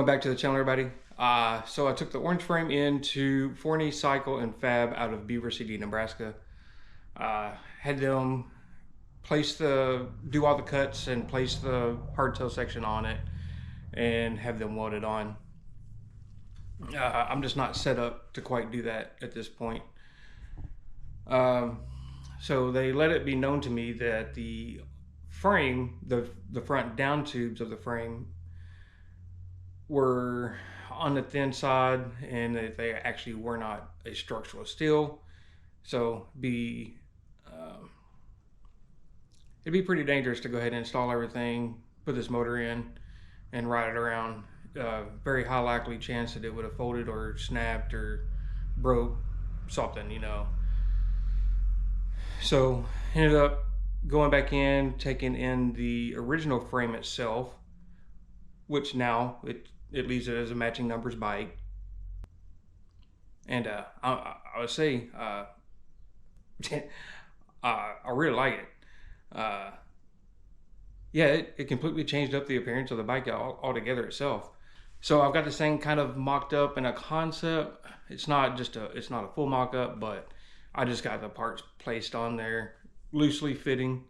Welcome back to the channel, everybody. So I took the orange frame into Forney, Cycle, and Fab out of Beaver City, Nebraska. Had them do all the cuts and place the hardtail section on it and have them welded on. I'm just not set up to quite do that at this point. So they let it be known to me that the frame, the front down tubes of the frame were on the thin side and that they actually were not a structural steel. So it'd be pretty dangerous to go ahead and install everything, put this motor in and ride it around. Very high likely chance that it would have folded or snapped or broke something, you know. So ended up going back in, taking in the original frame itself, which now it leaves it as a matching numbers bike. And I would say I really like it. Yeah, it completely changed up the appearance of the bike altogether itself. So I've got this thing kind of mocked up in a concept. It's not a full mock-up, but I just got the parts placed on there, loosely fitting,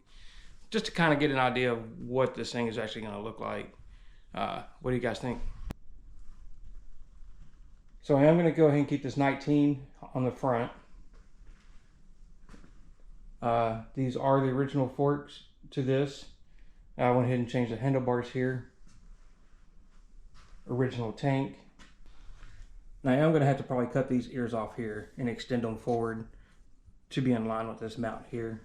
just to kind of get an idea of what this thing is actually going to look like. What do you guys think? So I am going to go ahead and keep this 19 on the front. These are the original forks to this. I went ahead and changed the handlebars here. Original tank. Now I am going to have to probably cut these ears off here and extend them forward to be in line with this mount here.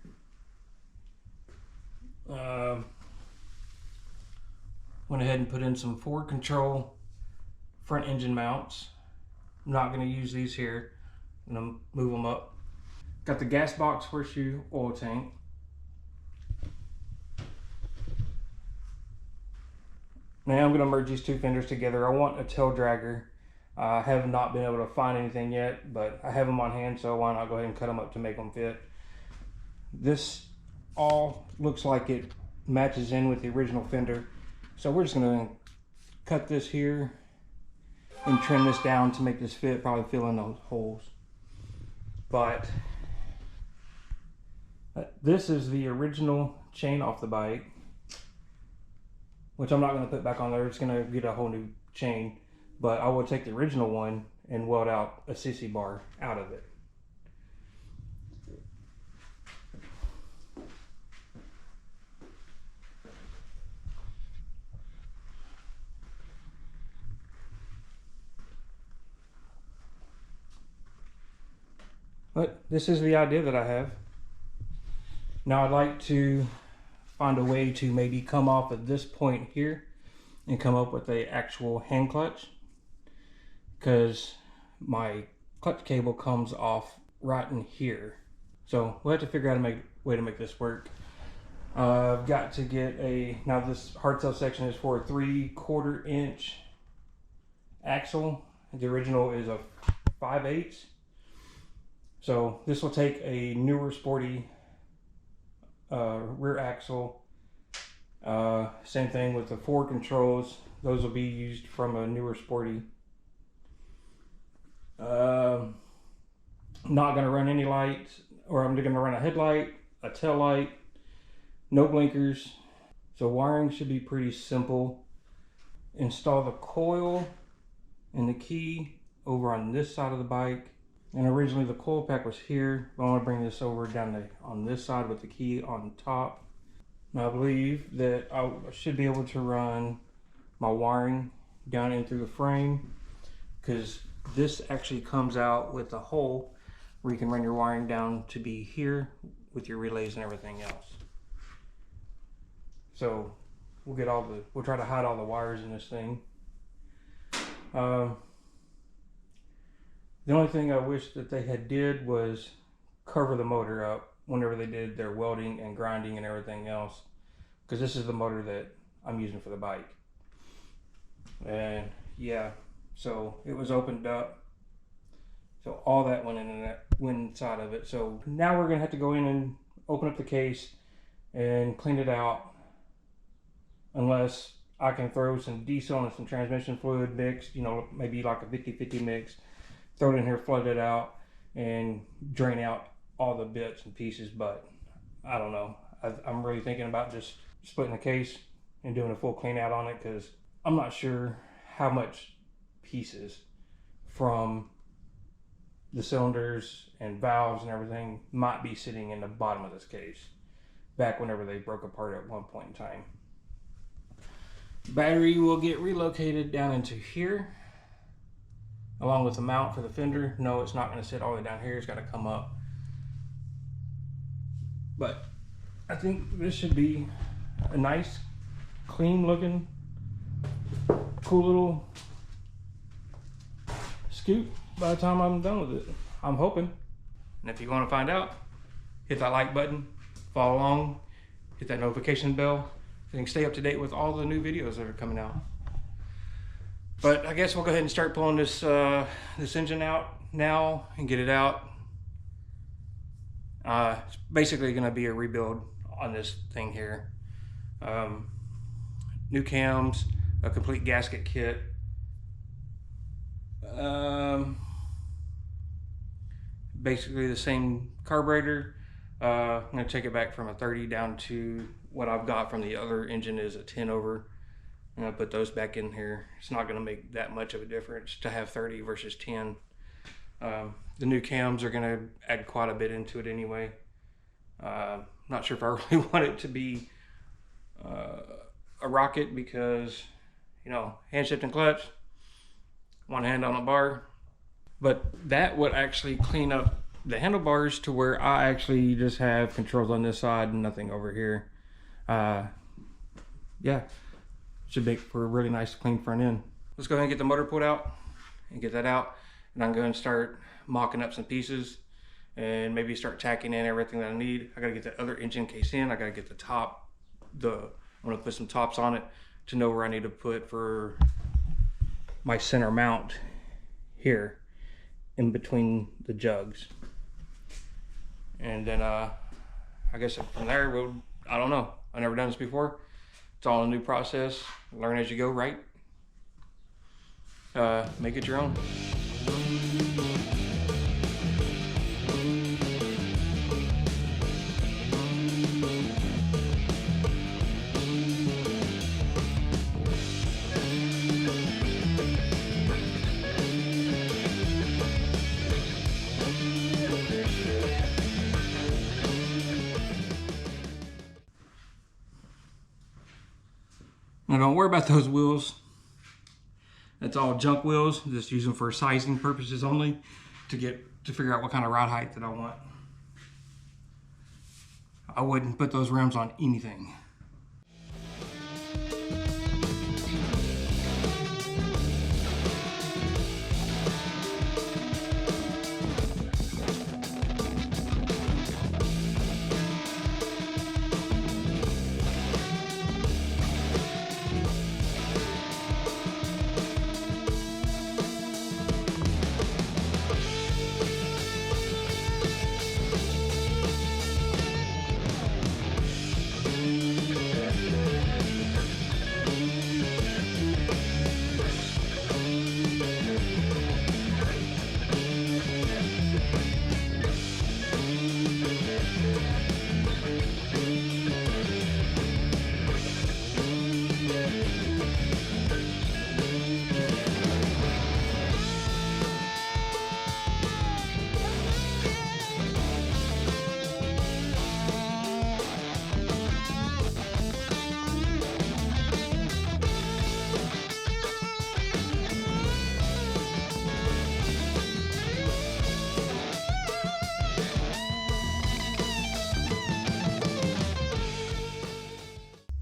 Went ahead and put in some forward control front engine mounts. I'm not going to use these here. I'm going to move them up. Got the gas box horseshoe oil tank. Now I'm going to merge these two fenders together. I want a tail dragger. I have not been able to find anything yet, but I have them on hand, so why not go ahead and cut them up to make them fit. This all looks like it matches in with the original fender. So we're just going to cut this here and trim this down to make this fit, probably fill in those holes. But this is the original chain off the bike, which I'm not going to put back on there. It's going to get a whole new chain, but I will take the original one and weld out a sissy bar out of it. But this is the idea that I have. Now I'd like to find a way to maybe come off at this point here and come up with a actual hand clutch, because my clutch cable comes off right in here. So we'll have to figure out a way to make this work. I've got to get now this hardtail section is for a 3/4 inch axle. The original is a 5/8. So this will take a newer Sportie rear axle. Same thing with the forward controls. Those will be used from a newer Sportie. Not going to run any lights, or I'm going to run a headlight, a tail light, no blinkers. So wiring should be pretty simple. Install the coil and the key over on this side of the bike. And originally the coil pack was here, but I want to bring this over down on this side with the key on top. Now I believe that I should be able to run my wiring down in through the frame, because this actually comes out with a hole where you can run your wiring down to be here with your relays and everything else. So we'll try to hide all the wires in this thing. The only thing I wish that they had did was cover the motor up whenever they did their welding and grinding and everything else, because this is the motor that I'm using for the bike. And yeah, so it was opened up, so all that went inside of it. So now we're gonna have to go in and open up the case and clean it out, unless I can throw some diesel and some transmission fluid mixed, you know, maybe like a 50-50 mix, throw it in here, flood it out, and drain out all the bits and pieces. But I don't know. I'm really thinking about just splitting the case and doing a full clean out on it, because I'm not sure how much pieces from the cylinders and valves and everything might be sitting in the bottom of this case back whenever they broke apart at one point in time. Battery will get relocated down into here along with the mount for the fender. No, it's not going to sit all the way down here. It's got to come up. But I think this should be a nice, clean looking, cool little scoop by the time I'm done with it. I'm hoping. And if you want to find out, hit that like button, follow along, hit that notification bell, so you can stay up to date with all the new videos that are coming out. But I guess we'll go ahead and start pulling this this engine out now and get it out. It's basically going to be a rebuild on this thing here. New cams, a complete gasket kit. Basically the same carburetor. I'm going to take it back from a 30 down to what I've got from the other engine is a 10 over. I'm going to put those back in here. It's not going to make that much of a difference to have 30 versus 10. The new cams are going to add quite a bit into it anyway. Not sure if I really want it to be a rocket, because, you know, hand shift and clutch, one hand on the bar. But that would actually clean up the handlebars to where I actually just have controls on this side and nothing over here. Yeah, should make for a really nice clean front end. Let's go ahead and get the motor pulled out and get that out. And I'm going to start mocking up some pieces and maybe start tacking in everything that I need. I gotta get the other engine case in. I gotta get the top, I'm gonna put some tops on it to know where I need to put for my center mount here in between the jugs. And then I guess from there, I don't know. I've never done this before. It's all a new process. Learn as you go, right? Make it your own. Now don't worry about those wheels. That's all junk wheels. Just use them for sizing purposes only to figure out what kind of ride height that I want. I wouldn't put those rims on anything.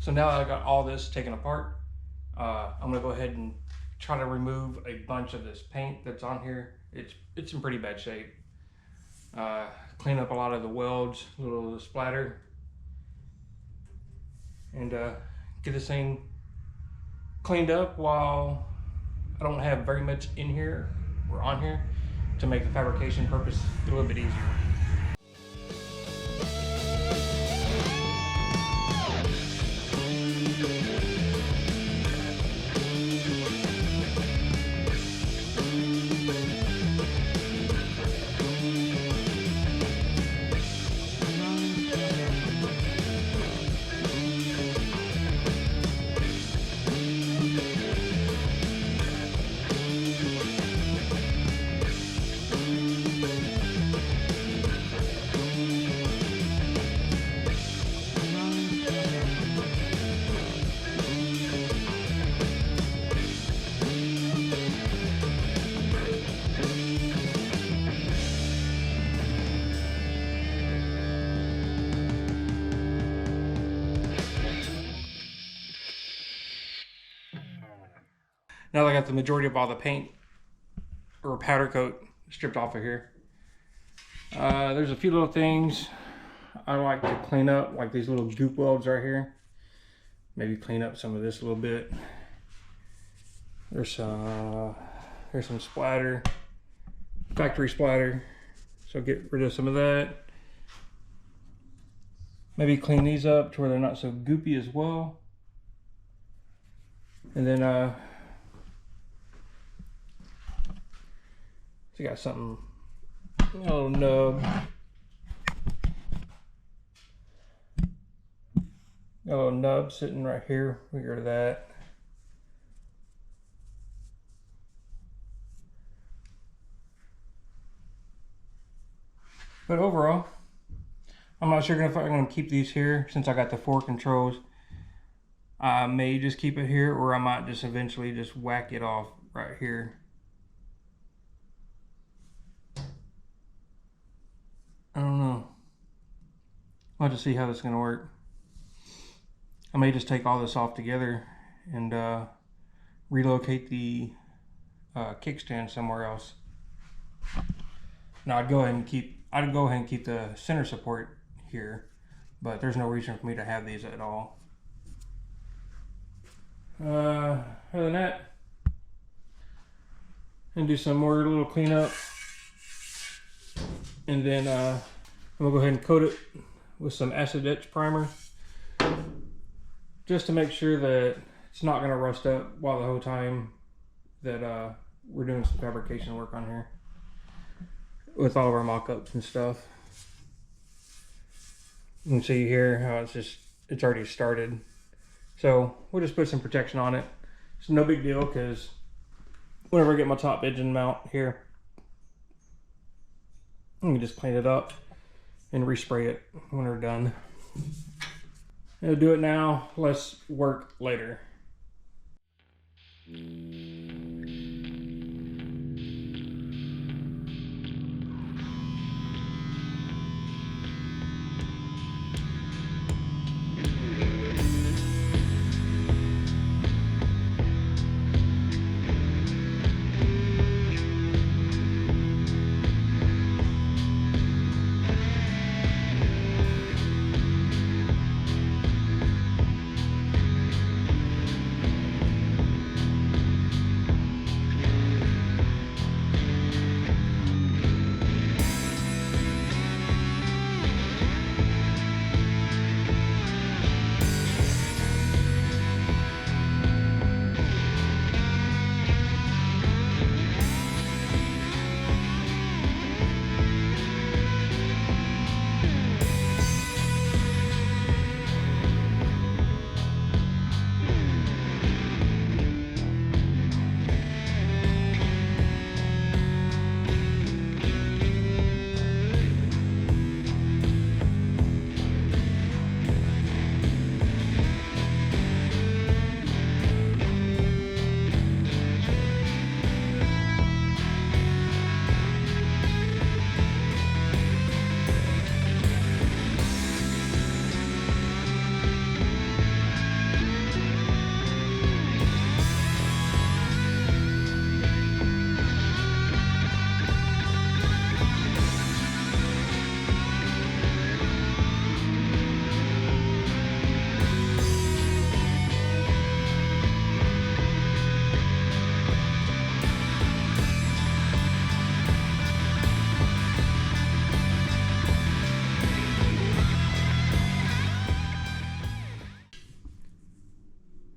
So now that I got all this taken apart, I'm gonna go ahead and try to remove a bunch of this paint that's on here. It's in pretty bad shape. Clean up a lot of the welds, a little of the splatter, and get this thing cleaned up while I don't have very much in here or on here to make the fabrication purpose a little bit easier. Now that I got the majority of all the paint or powder coat stripped off of here. There's a few little things I like to clean up, like these little goop welds right here. Maybe clean up some of this a little bit. There's some splatter, factory splatter. So get rid of some of that. Maybe clean these up to where they're not so goopy as well. And then so got something, a little nub. Got a little nub sitting right here. We get rid of that. But overall, I'm not sure if I'm going to keep these here since I got the 4 controls. I may just keep it here, or I might just eventually just whack it off right here. I don't know. I'll have to see how this is going to work. I may just take all this off together and relocate the kickstand somewhere else. Now I'd go ahead and keep the center support here, but there's no reason for me to have these at all. Other than that, and do some more little cleanup, and then I'm gonna go ahead and coat it with some acid etch primer, just to make sure that it's not gonna rust up while the whole time that we're doing some fabrication work on here with all of our mock-ups and stuff. You can see here how it's already started. So we'll just put some protection on it. It's no big deal, because whenever I get my top engine mount here, I can just clean it up and respray it when we're done. I'll do it now, less work later.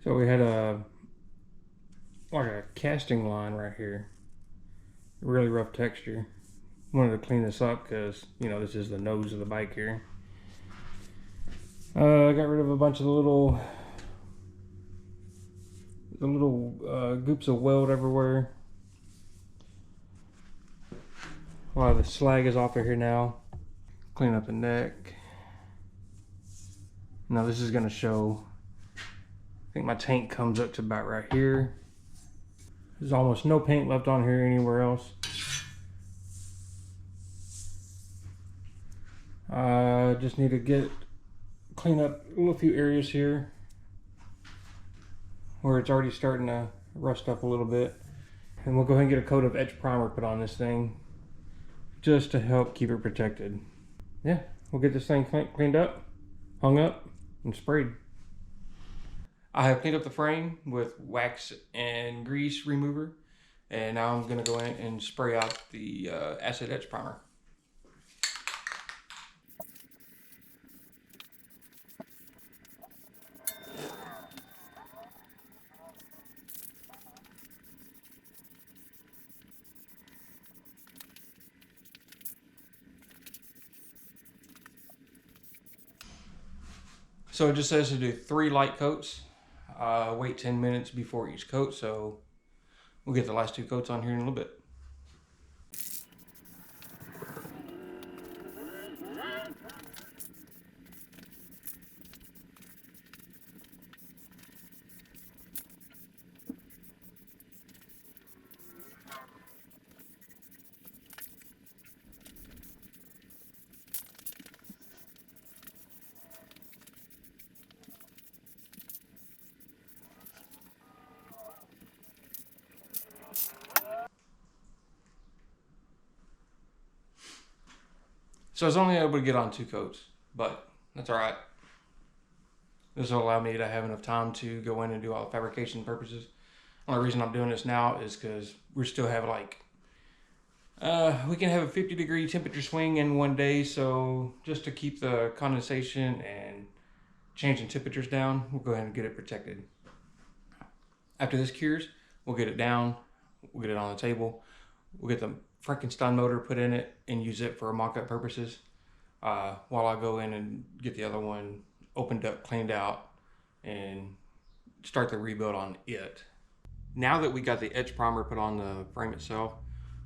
So we had like a casting line right here, really rough texture. Wanted to clean this up because, you know, this is the nose of the bike here. I got rid of a bunch of the little goops of weld everywhere. A lot of the slag is off of here now. Clean up the neck. Now this is going to show, I think my tank comes up to about right here. There's almost no paint left on here anywhere else. Just need to clean up a little few areas here where it's already starting to rust up a little bit. And we'll go ahead and get a coat of etch primer put on this thing just to help keep it protected. Yeah, we'll get this thing cleaned up, hung up, and sprayed. I have cleaned up the frame with wax and grease remover, and now I'm gonna go in and spray out the acid etch primer. So it just says to do 3 light coats. Wait 10 minutes before each coat, so we'll get the last 2 coats on here in a little bit. So I was only able to get on 2 coats, but that's all right. This will allow me to have enough time to go in and do all the fabrication purposes. The only reason I'm doing this now is because we still have we can have a 50-degree temperature swing in one day, so just to keep the condensation and changing temperatures down, we'll go ahead and get it protected. After this cures, we'll get it down, we'll get it on the table, we'll get the Frankenstein motor put in it and use it for mock-up purposes, while I go in and get the other one opened up, cleaned out, and start the rebuild on it. Now that we got the etch primer put on the frame itself,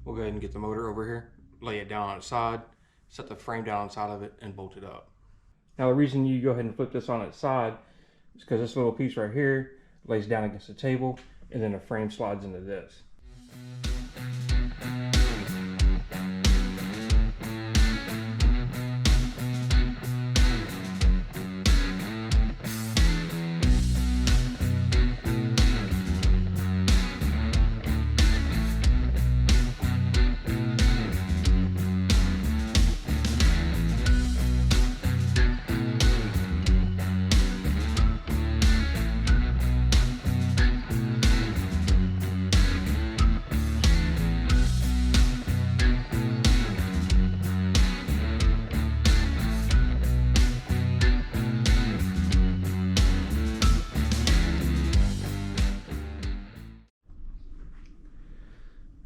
we'll go ahead and get the motor over here, lay it down on its side, set the frame down on the side of it, and bolt it up. Now the reason you go ahead and flip this on its side is because this little piece right here lays down against the table, and then the frame slides into this.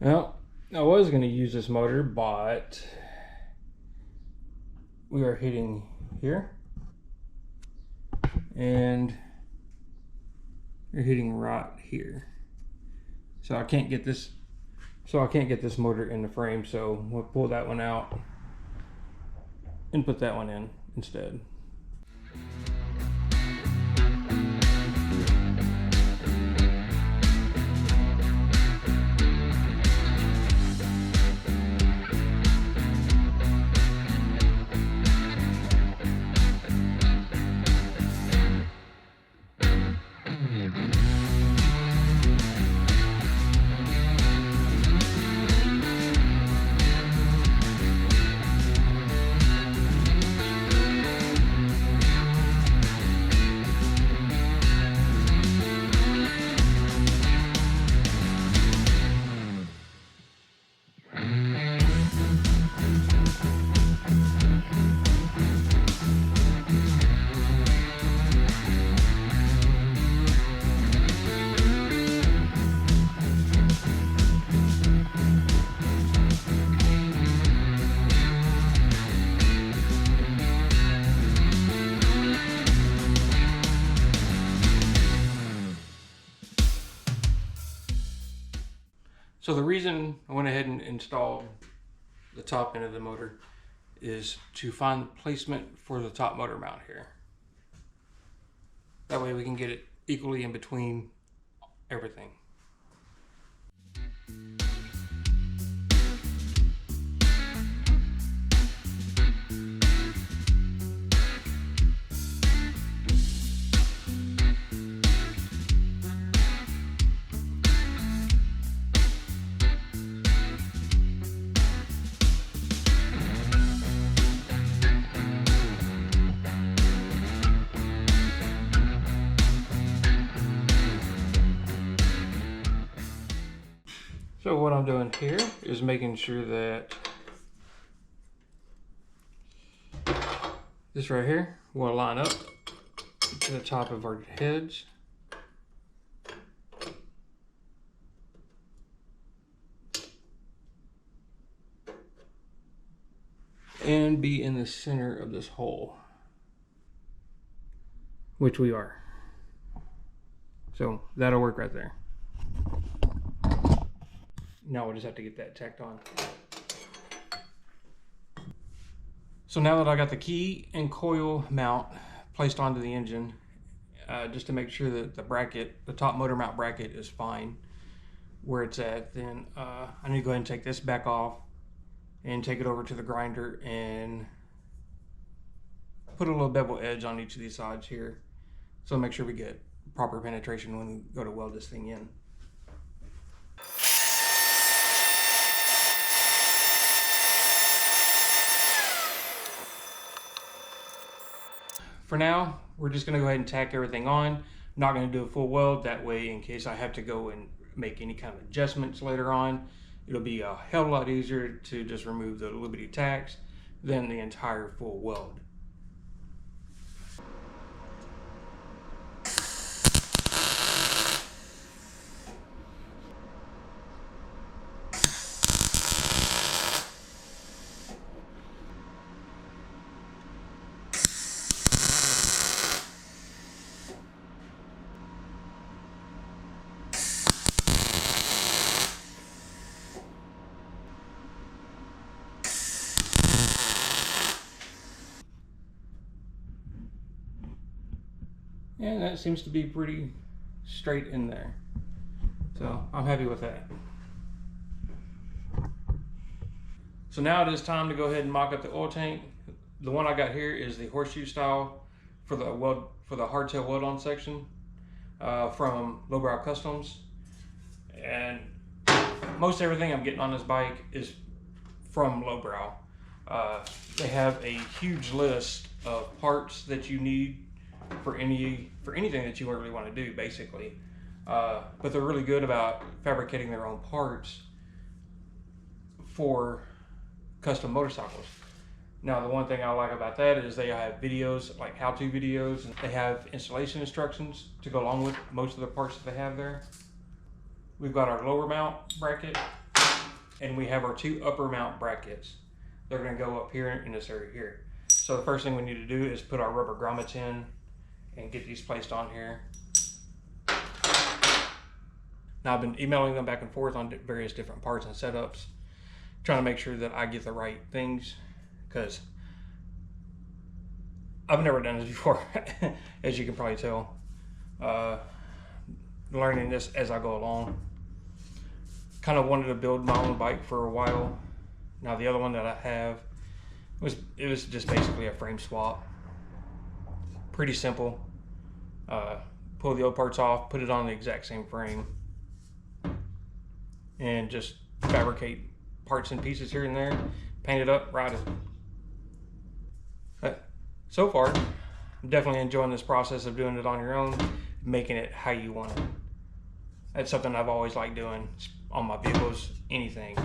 Well, I was going to use this motor, but we are hitting here, and we're hitting right here. So I can't get this. Motor in the frame. So we'll pull that one out and put that one in instead. So the reason I went ahead and installed the top end of the motor is to find the placement for the top motor mount here. That way we can get it equally in between everything. So what I'm doing here is making sure that this right here will line up to the top of our heads. And be in the center of this hole, which we are. So that'll work right there. Now we'll just have to get that tacked on. So now that I got the key and coil mount placed onto the engine, just to make sure that the bracket, the top motor mount bracket, is fine where it's at, then I need to go ahead and take this back off and take it over to the grinder and put a little bevel edge on each of these sides here, so make sure we get proper penetration when we go to weld this thing in. For now, we're just going to go ahead and tack everything on. Not going to do a full weld, that way in case I have to go and make any kind of adjustments later on, it'll be a hell of a lot easier to just remove the Liberty tacks than the entire full weld. And that seems to be pretty straight in there. So I'm happy with that. So now it is time to go ahead and mock up the oil tank. The one I got here is the horseshoe style for the hardtail weld-on section from Lowbrow Customs. And most everything I'm getting on this bike is from Lowbrow. They have a huge list of parts that you need for anything that you really want to do, basically. But they're really good about fabricating their own parts for custom motorcycles. Now, the one thing I like about that is they have videos, like how-to videos. They have installation instructions to go along with most of the parts that they have there. We've got our lower mount bracket, and we have our two upper mount brackets. They're going to go up here in this area here. So the first thing we need to do is put our rubber grommets in and get these placed on here. Now, I've been emailing them back and forth on various different parts and setups, trying to make sure that I get the right things, because I've never done this before, as you can probably tell. Learning this as I go along. Kind of wanted to build my own bike for a while. Now, the other one that I have, it was just basically a frame swap. Pretty simple. Pull the old parts off, put it on the exact same frame, and just fabricate parts and pieces here and there, paint it up, ride it. So far, I'm definitely enjoying this process of doing it on your own, making it how you want it. That's something I've always liked doing on my vehicles, anything.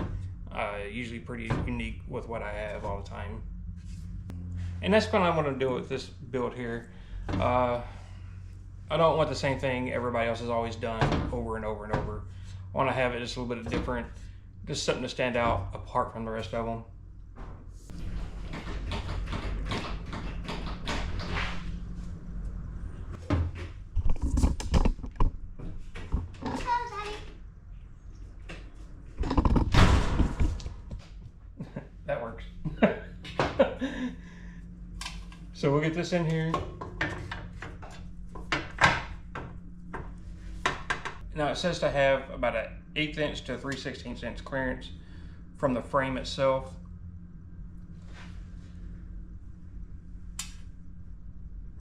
Usually pretty unique with what I have all the time. And that's what I'm going to do with this build here. I don't want the same thing everybody else has always done over and over and over. I want to have it just a little bit different, just something to stand out apart from the rest of them. That works. So we'll get this in here. Now it says to have about an 1/8 inch to 3/16 inch clearance from the frame itself.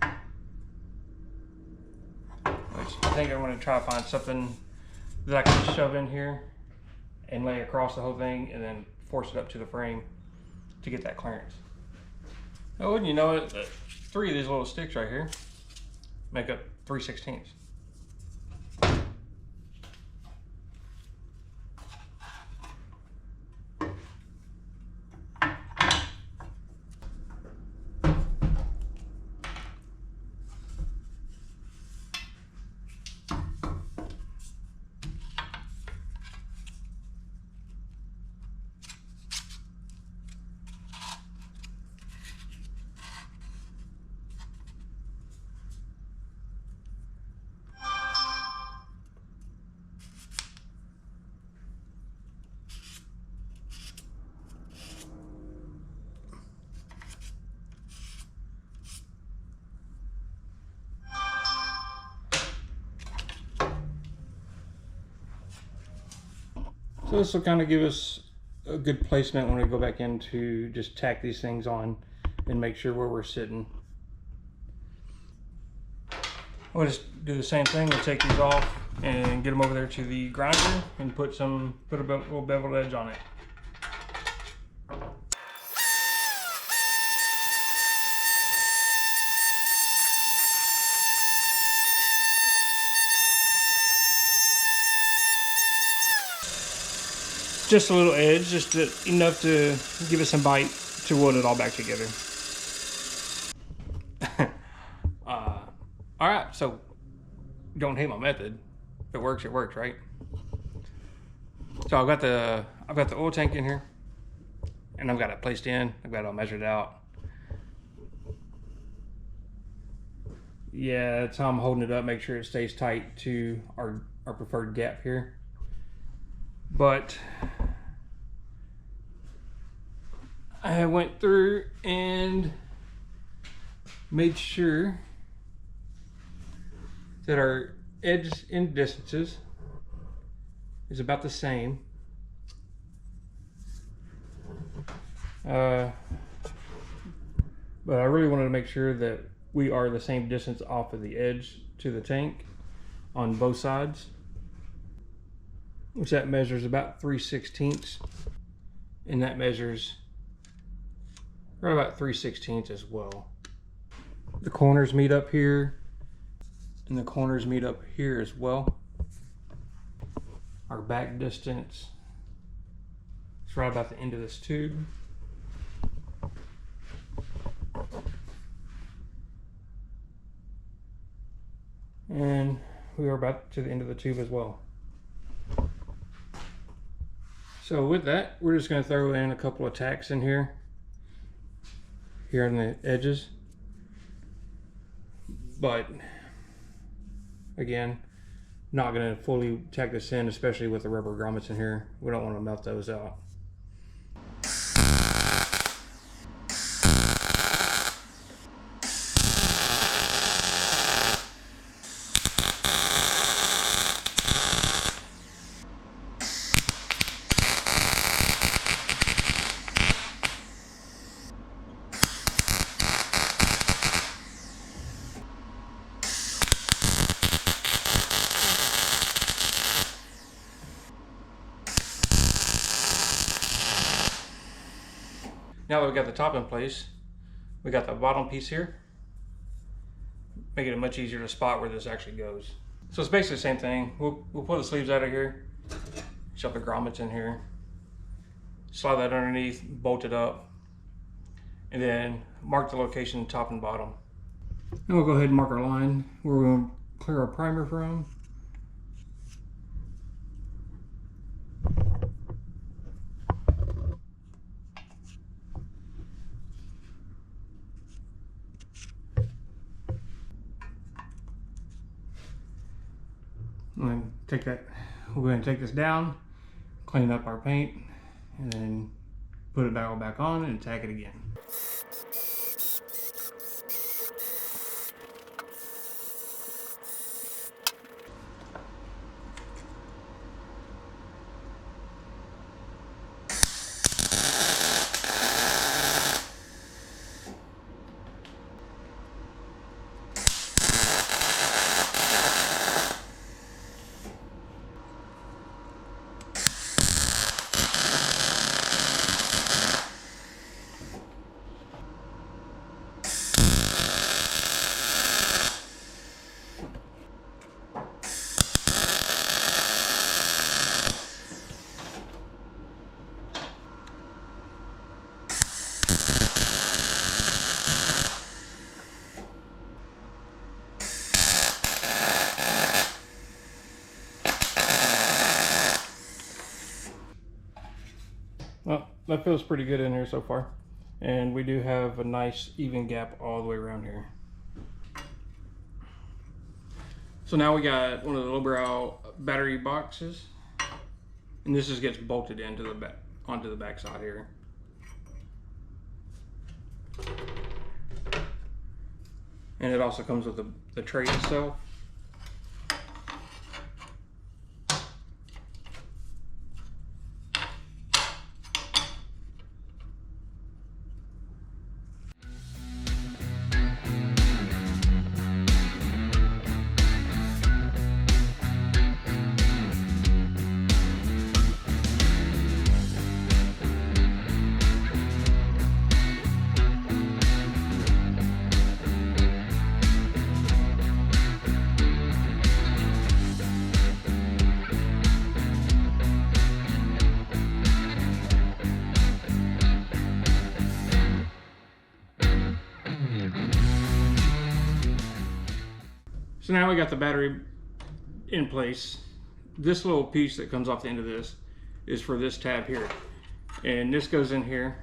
Which I think I'm going to try to find something that I can shove in here and lay across the whole thing and then force it up to the frame to get that clearance. Oh, wouldn't you know it, 3 of these little sticks right here make up 3/16. So this will kind of give us a good placement when we go back in to just tack these things on and make sure where we're sitting. We'll just do the same thing. We'll take these off and get them over there to the grinder and put a little beveled edge on it. Just a little edge, enough to give it some bite to weld it all back together. All right, so don't hate my method. If it works, right? So I've got the oil tank in here, and I've got it placed in. I've got it all measured out. Yeah, that's how I'm holding it up. Make sure it stays tight to our preferred gap here. But I went through and made sure that our edge end distances is about the same. But I really wanted to make sure that we are the same distance off of the edge to the tank on both sides, which that measures about 3/16, and that measures right about 3/16 as well. The corners meet up here, and the corners meet up here as well. Our back distance is right about the end of this tube. And we are about to the end of the tube as well. So with that, we're just going to throw in a couple of tacks in here on the edges. But again, not going to fully tack this in, especially with the rubber grommets in here. We don't want to melt those out. Now that we've got the top in place, we got the bottom piece here, making it much easier to spot where this actually goes. So it's basically the same thing. We'll pull the sleeves out of here, shove the grommets in here, slide that underneath, bolt it up, and then mark the location top and bottom. Then we'll go ahead and mark our line where we're going to clear our primer from. And then we'll go ahead and take this down, clean up our paint, and then put it all back on and tack it again. Well, that feels pretty good in here so far. And we do have a nice even gap all the way around here. So now we got one of the lowbrow battery boxes. And this just gets bolted into the back, onto the back side here. And it also comes with the tray itself. So now we got the battery in place. This little piece that comes off the end of this is for this tab here. And this goes in here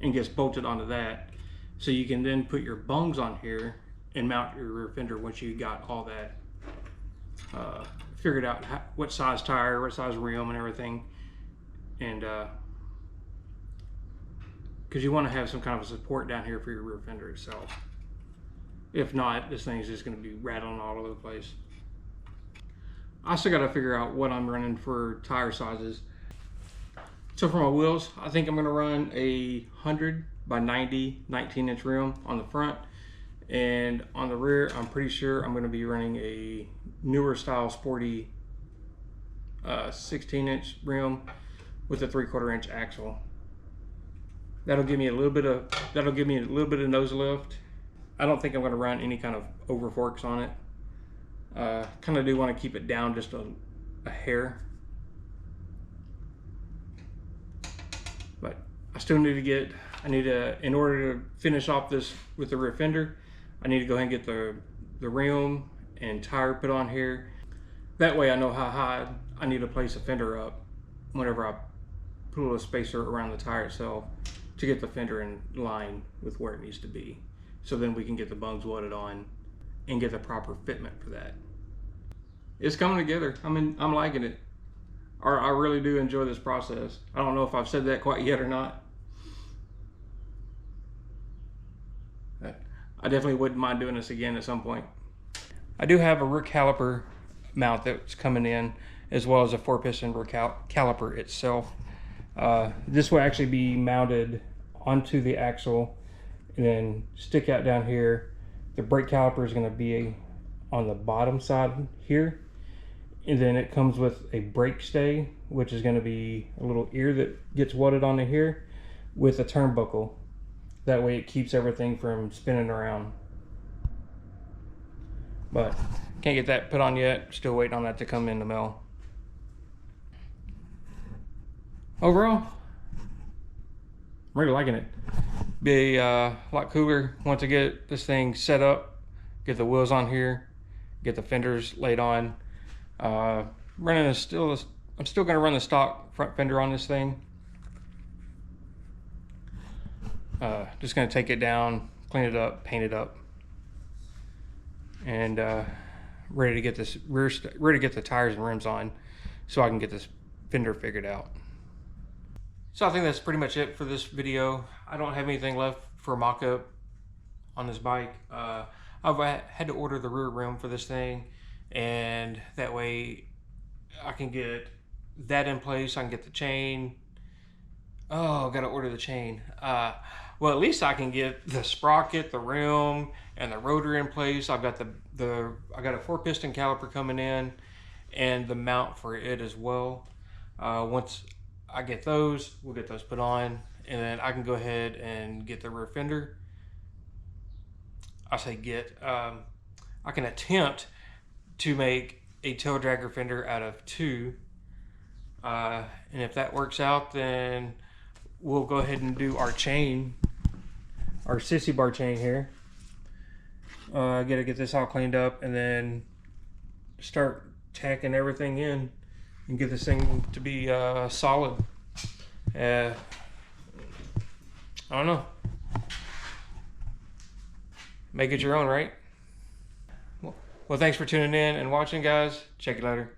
and gets bolted onto that. So you can then put your bungs on here and mount your rear fender once you got all that figured out, what size tire, what size rim and everything. And because you want to have some kind of a support down here for your rear fender itself. If not, this thing's just going to be rattling all over the place. I still got to figure out what I'm running for tire sizes. So for my wheels, I think I'm going to run a 100 by 90 19-inch rim on the front, and on the rear I'm pretty sure I'm going to be running a newer style Sportie 16-inch rim with a 3/4 inch axle. That'll give me a little bit of nose lift. I don't think I'm going to run any kind of over forks on it. Kind of do want to keep it down just a hair. But I still need to in order to finish off this with the rear fender, I need to go ahead and get the rim and tire put on here. That way I know how high I need to place a fender up whenever I put a little spacer around the tire itself to get the fender in line with where it needs to be. So then we can get the bungs welded on and get the proper fitment for that. It's coming together. I'm liking it. I really do enjoy this process. I don't know if I've said that quite yet or not. But I definitely wouldn't mind doing this again at some point. I do have a rear caliper mount that's coming in, as well as a 4-piston rear caliper itself. This will actually be mounted onto the axle and then stick out down here. The brake caliper is going to be on the bottom side here, and then it comes with a brake stay, which is going to be a little ear that gets welded onto here with a turnbuckle. That way it keeps everything from spinning around. But can't get that put on yet. Still waiting on that to come in the mail. Overall, I'm really liking it. Be a lot cooler once I get this thing set up, get the wheels on here, get the fenders laid on. I'm still going to run the stock front fender on this thing. Just going to take it down, clean it up, paint it up, and ready to get the tires and rims on, so I can get this fender figured out. So I think that's pretty much it for this video. I don't have anything left for mock-up on this bike. I've had to order the rear rim for this thing, and that way I can get that in place. I can get the chain. Oh, gotta order the chain. Well, at least I can get the sprocket, the rim, and the rotor in place. I've got I got a 4-piston caliper coming in, and the mount for it as well. Once I get those, we'll get those put on, and then I can go ahead and get the rear fender. I say I can attempt to make a tail dragger fender out of 2, and if that works out, then we'll go ahead and do our chain, our sissy bar chain here. Gotta get this all cleaned up and then start tacking everything in and get this thing to be solid. I don't know. Make it your own, right? Well, thanks for tuning in and watching, guys. Check you later.